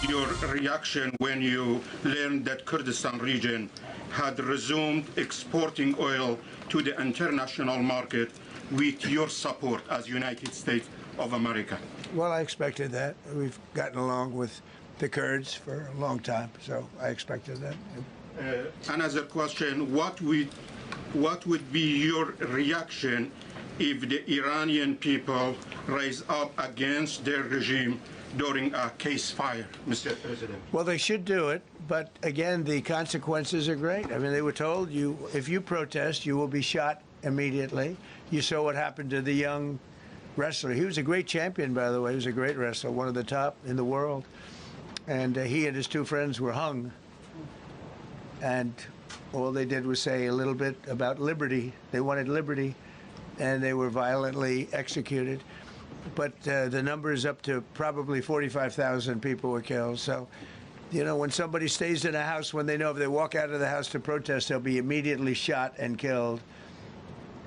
your reaction when you learned that Kurdistan region had resumed exporting oil to the international market with your support as United States of America? Well, I expected that. We've gotten along with the Kurds for a long time, so I expected that. Another question, what would be your reaction if the Iranian people rise up against their regime during a ceasefire, Mr. President? Well, they should do it, but again, the consequences are great. I mean, they were told, if you protest, you will be shot immediately. You saw what happened to the young wrestler. He was a great champion, by the way. He was a great wrestler, one of the top in the world. And he and his two friends were hung. And all they did was say a little bit about liberty. They wanted liberty, and they were violently executed. But the number is up to probably 45,000 people were killed. So, you know, when somebody stays in a house, when they know if they walk out of the house to protest, they'll be immediately shot and killed.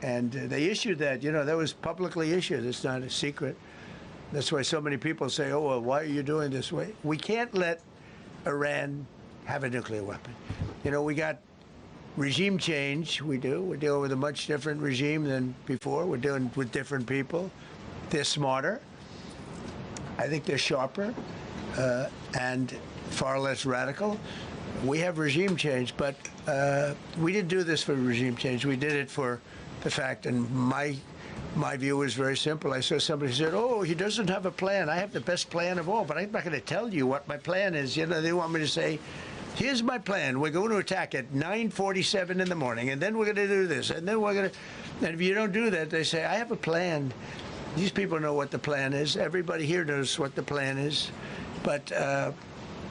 And they issued that, you know, that was publicly issued. It's not a secret. That's why so many people say, oh, well, why are you doing this way? We can't let Iran have a nuclear weapon. You know, we got regime change. We do. We're dealing with a much different regime than before. We're dealing with different people. They're smarter. I think they're sharper and far less radical. We have regime change, but we didn't do this for regime change. We did it for the fact, and my view was very simple. I saw somebody said, oh, he doesn't have a plan. I have the best plan of all, but I'm not going to tell you what my plan is. You know, they want me to say, here's my plan. We're going to attack at 9:47 in the morning, and then we're going to do this, and then we're going to... And if you don't do that, they say, I have a plan. These people know what the plan is. Everybody here knows what the plan is. But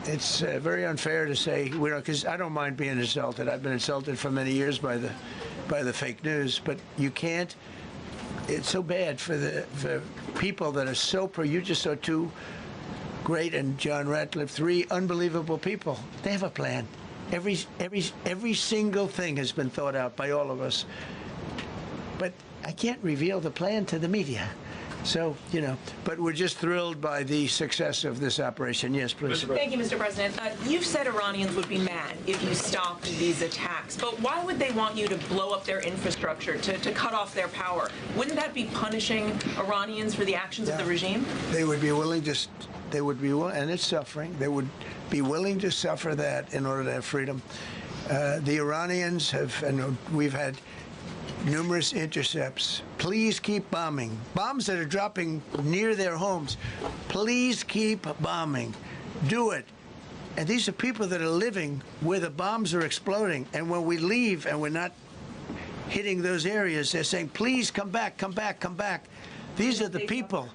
it's very unfair to say, we don't, because I don't mind being insulted. I've been insulted for many years by the fake news, but you can't. It's so bad for people that are so you just saw two great, and John Ratcliffe, three unbelievable people. They have a plan. Every single thing has been thought out by all of us. But I can't reveal the plan to the media. So, you know, but we're just thrilled by the success of this operation. Yes, please. Thank you, Mr. President. You've said Iranians would be mad if you stopped these attacks, but why would they want you to blow up their infrastructure, to cut off their power? Wouldn't that be punishing Iranians for the actions of the regime? They would be willing to, and it's suffering, they would be willing to suffer that in order to have freedom. The Iranians have, and we've had numerous intercepts. Please keep bombing. Bombs that are dropping near their homes. Please keep bombing. Do it. And these are people that are living where the bombs are exploding. And when we leave and we're not hitting those areas, they're saying, please come back, come back, come back. These are the people.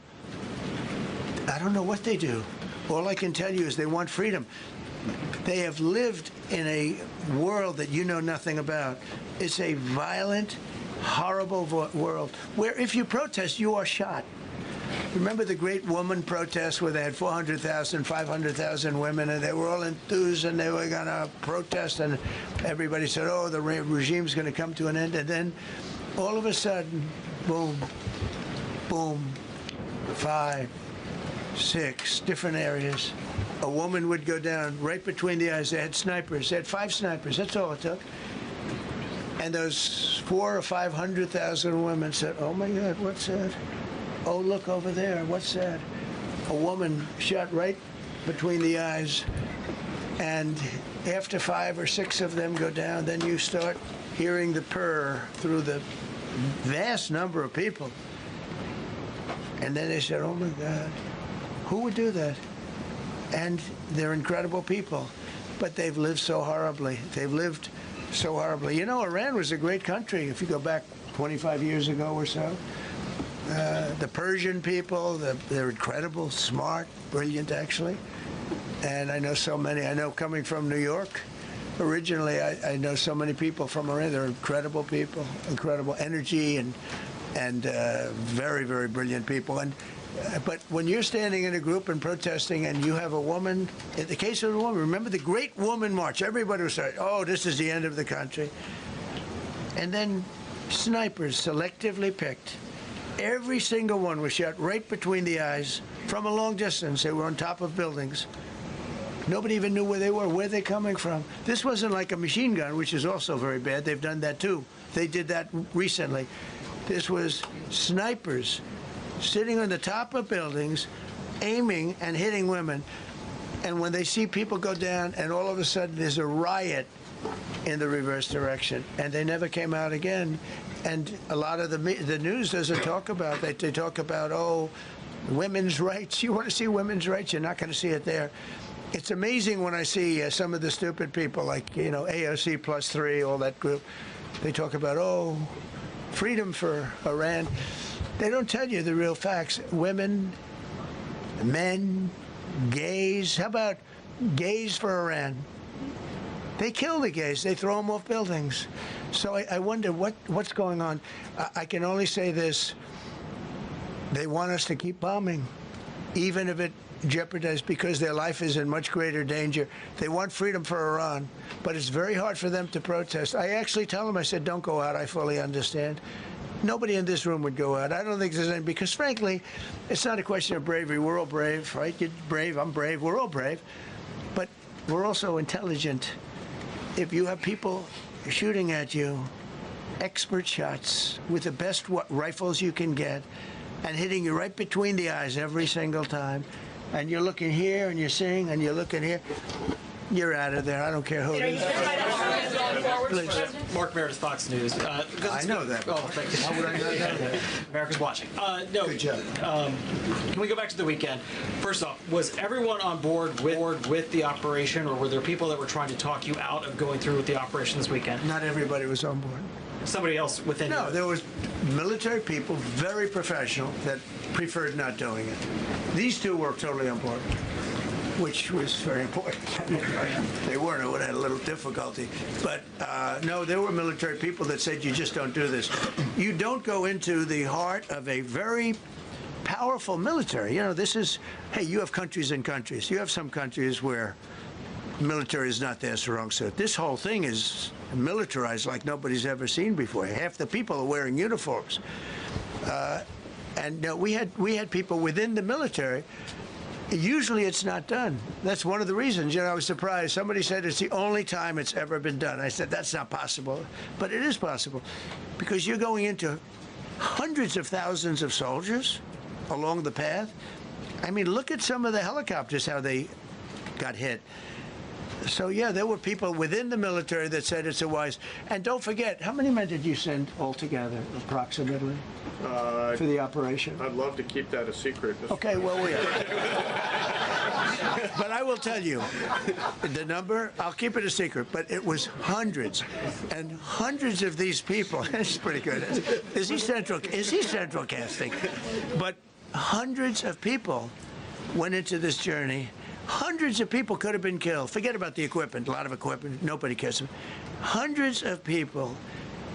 I don't know what they do. All I can tell you is they want freedom. They have lived in a world that you know nothing about. It's a violent, horrible world where if you protest, you are shot. Remember the great woman protests where they had 400,000, 500,000 women, and they were all enthused and they were going to protest, and everybody said, oh, the regime's going to come to an end. And then all of a sudden, boom, boom, 5, 6 different areas. A woman would go down right between the eyes. They had snipers. They had 5 snipers. That's all it took. And those 400,000 or 500,000 women said, oh, my God, what's that? Oh, look over there. What's that? A woman shot right between the eyes. And after 5 or 6 of them go down, then you start hearing the purr through the vast number of people. And then they said, oh, my God, who would do that? And they're incredible people, but they've lived so horribly. They've lived so horribly. You know, Iran was a great country if you go back 25 years ago or so. The Persian people, they're incredible, smart, brilliant, actually. And I know so many. I know coming from New York, originally, I know so many people from Iran. They're incredible people, incredible energy, and very, very brilliant people. But when you're standing in a group and protesting and you have a woman, in the case of a woman, remember the Great Woman March, everybody was saying, oh, this is the end of the country. And then snipers selectively picked. Every single one was shot right between the eyes from a long distance. They were on top of buildings. Nobody even knew where they were. Where are they coming from? This wasn't like a machine gun, which is also very bad. They've done that too. They did that recently. This was snipers sitting on the top of buildings, aiming and hitting women. And when they see people go down, and all of a sudden there's a riot in the reverse direction, and they never came out again. And a lot of the news doesn't talk about that. They talk about, oh, women's rights. You want to see women's rights? You're not going to see it there. It's amazing when I see some of the stupid people like, you know, AOC +3, all that group. They talk about, oh, freedom for Iran. They don't tell you the real facts. Women, men, gays. How about gays for Iran? They kill the gays. They throw them off buildings. So I wonder what's going on. I can only say this. They want us to keep bombing, even if it jeopardizes, because their life is in much greater danger. They want freedom for Iran, but it's very hard for them to protest. I actually tell them, I said, don't go out. I fully understand. Nobody in this room would go out. I don't think there's any, because frankly, it's not a question of bravery. We're all brave, right? You're brave, I'm brave, we're all brave. But we're also intelligent. If you have people shooting at you, expert shots with the best rifles you can get, and hitting you right between the eyes every single time, and you're looking here and you're seeing and you're looking here, you're out of there. I don't care who it is. Mark Meredith, Fox News. I know that. Oh, thank you. How would I not know that? America's watching. No. Good job. Can we go back to the weekend? First off, was everyone on board with the operation, or were there people that were trying to talk you out of going through with the operation this weekend? Not everybody was on board. Somebody else within No, you? there was military people, very professional, that preferred not doing it. These two were totally on board, which was very important. They weren't. It would have had a little difficulty. But no, there were military people that said, you just don't do this. You don't go into the heart of a very powerful military. You know, this is, hey, you have countries and countries. You have some countries where military is not their strong suit. This whole thing is militarized like nobody's ever seen before. Half the people are wearing uniforms. And we had people within the military. Usually it's not done. That's one of the reasons. You know, I was surprised. Somebody said it's the only time it's ever been done. I said, that's not possible. But it is possible, because you're going into hundreds of thousands of soldiers along the path. I mean, look at some of the helicopters, how they got hit. So, yeah, there were people within the military that said it's a wise. And don't forget, how many men did you send altogether, approximately, for the operation? I'd love to keep that a secret. Okay, well, we are. But I will tell you, the number, I'll keep it a secret, but it was hundreds. And hundreds of these people, it's pretty good. Is he central casting? But hundreds of people went into this journey. Hundreds of people could have been killed. Forget about the equipment. A lot of equipment, nobody cares. Hundreds of people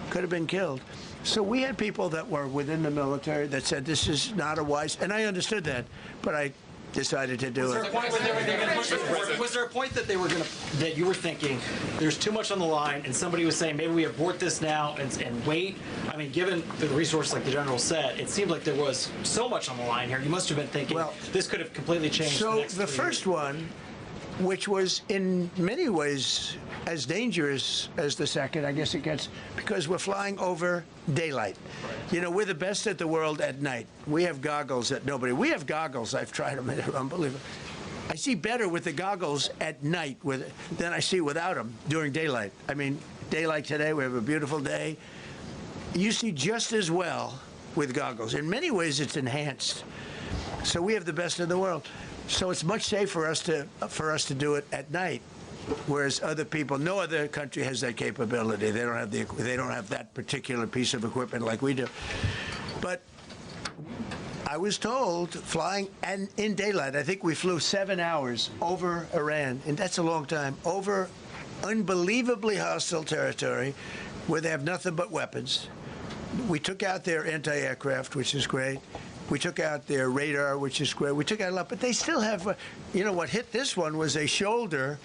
could have been killed. So we had people that were within the military that said this is not a wise, and I understood that, but I decided to do it. Was there a point that that you were thinking there's too much on the line, and somebody was saying maybe we abort this now and wait? I mean, given the resource, like the general said, it seemed like there was so much on the line here. You must have been thinking, well, this could have completely changed. So the first one, which was in many ways as dangerous as the second, I guess it gets, because we're flying over daylight. You know, we're the best at the world at night. We have goggles that nobody, we have goggles, I've tried them, they're unbelievable. I see better with the goggles at night than I see without them during daylight. I mean, daylight today, we have a beautiful day. You see just as well with goggles. In many ways, it's enhanced. So we have the best in the world. So it's much safer for us to do it at night, whereas other people, no other country has that capability. They don't have that particular piece of equipment like we do. But I was told, flying and in daylight, I think we flew 7 hours over Iran, and that's a long time, over unbelievably hostile territory where they have nothing but weapons. We took out their anti-aircraft, which is great. We took out their radar, which is great. We took out a lot, but they still have, you know, what hit this one was a shoulder